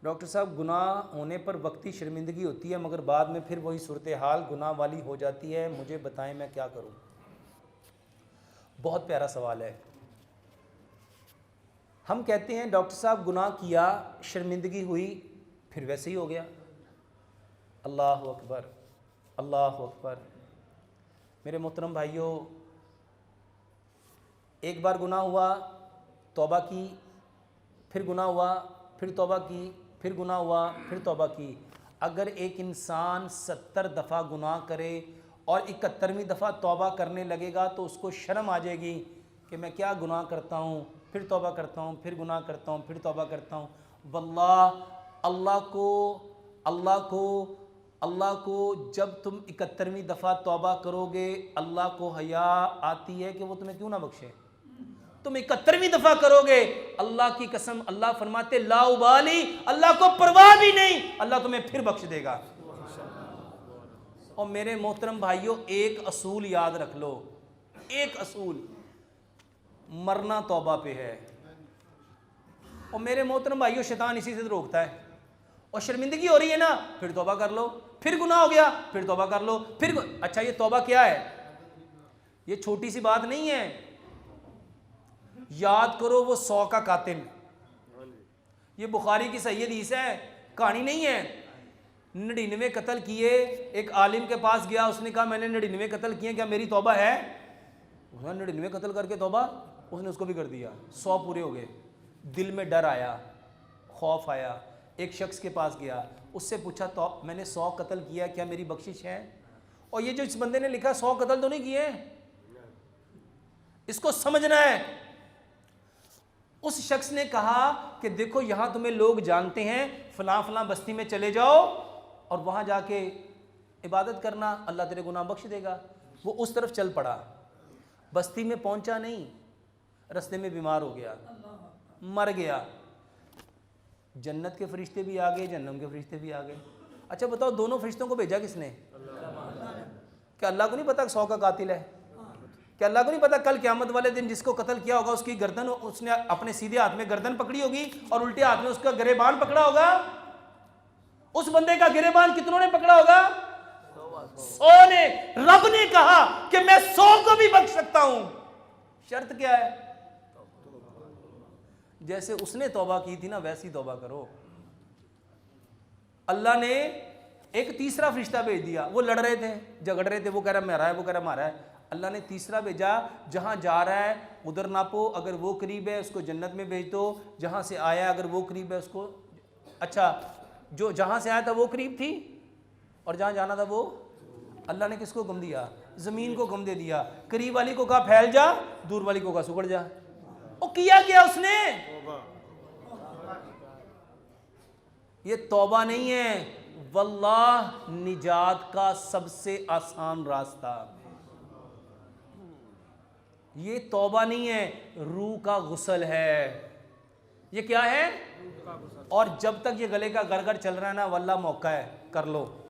Doctor साहब, गुनाह होने पर वक्ती शर्मिंदगी होती है मगर बाद में फिर वही सूरत हाल गुनाह वाली हो जाती है, मुझे बताएं मैं क्या करूं। बहुत प्यारा सवाल है। हम कहते हैं डॉक्टर साहब गुनाह किया, शर्मिंदगी हुई, फिर वैसे ही हो गया। अल्लाह अकबर, अल्लाह अकबर। मेरे मोहतरम भाइयों, एक बार गुनाह हुआ, तौबा की, फिर गुनाह हुआ, फिर तौबा की, फिर गुनाह हुआ, फिर तौबा की। अगर एक इंसान 70 दफ़ा गुनाह करे और 71वीं दफ़ा तौबा करने लगेगा तो उसको शर्म आ जाएगी कि मैं क्या गुनाह करता हूँ, फिर तौबा करता हूँ, फिर गुनाह करता हूँ, फिर तौबा करता हूँ। वल्लाह अल्लाह को जब तुम 71वीं दफ़ा तौबा करोगे, अल्लाह को हया आती है कि वो तुम्हें क्यों ना बख्शे। तुम 71वीं दफा करोगे, अल्लाह की कसम, अल्लाह फरमाते ला उबाली, अल्लाह को परवाह भी नहीं, अल्लाह तुम्हें फिर बख्श देगा। और मेरे मोहतरम भाइयों, एक असूल याद रख लो, एक असूल, मरना तौबा पे है। और मेरे मोहतरम भाइयों, शैतान इसी से रोकता है। और शर्मिंदगी हो रही है ना, फिर तौबा कर लो, फिर गुनाह हो गया, फिर तौबा कर लो, फिर अच्छा, ये तौबा क्या है? ये छोटी सी बात नहीं है। याद करो वो 100 का कातिल, ये बुखारी की सही हदीस है, कहानी नहीं है। 99 कत्ल किए, एक आलिम के पास गया, उसने कहा मैंने 99 कत्ल किए, क्या मेरी तौबा है? उसने 99 कत्ल करके तौबा, उसने उसको भी कर दिया, 100 पूरे हो गए। दिल में डर आया, खौफ आया, एक शख्स के पास गया, उससे पूछा तो मैंने 100 कत्ल किया, क्या मेरी बख्शिश है? और ये जो इस बंदे ने लिखा 100 कत्ल तो नहीं किए, इसको समझना है। उस शख्स ने कहा कि देखो यहां तुम्हें लोग जानते हैं, फलां फलां बस्ती में चले जाओ और वहां जाके इबादत करना, अल्लाह तेरे गुनाह बख्श देगा। वो उस तरफ चल पड़ा, बस्ती में पहुंचा नहीं, रास्ते में बीमार हो गया, मर गया। जन्नत के फरिश्ते भी आ गए, जन्नम के फरिश्ते भी आ गए। अच्छा बताओ, दोनों फरिश्तों को भेजा किसने? क्या अल्लाह को नहीं पता 100 का कातिल है? क्या अल्लाह को नहीं पता कल क़यामत वाले दिन जिसको कत्ल किया होगा उसकी गर्दन, उसने अपने सीधे हाथ में गर्दन पकड़ी होगी और उल्टे हाथ में उसका गिरेबान पकड़ा होगा? उस बंदे का गिरेबान कितनों ने पकड़ा होगा? 100 ने। रब ने कहा कि मैं 100 को भी बख्श सकता हूं। शर्त क्या है? जैसे उसने तौबा की थी ना, वैसी तौबा करो। अल्लाह ने एक तीसरा फरिश्ता भेज दिया, वो लड़ रहे थे, झगड़ रहे थे, वो कह रहा मारा है, वो कह रहा मारा है। अल्लाह ने तीसरा भेजा, जहां जा रहा है उधर नापो, अगर वो करीब है उसको जन्नत में भेज दो, जहां से आया अगर वो करीब है उसको। अच्छा, जो जहां से आया था वो करीब थी और जहां जाना था वो, अल्लाह ने किसको गम दिया? जमीन को गम दे दिया। करीब वाली को कहा फैल जा, दूर वाली को कहा सुगड़ जा। और किया क्या उसने? ये तौबा नहीं है, वल्लाह निजात का सबसे आसान रास्ता। ये तौबा नहीं है, रूह का गुस्ल है। ये क्या है? और जब तक ये गले का गरगर चल रहा है ना, वल्लाह मौका है, कर लो।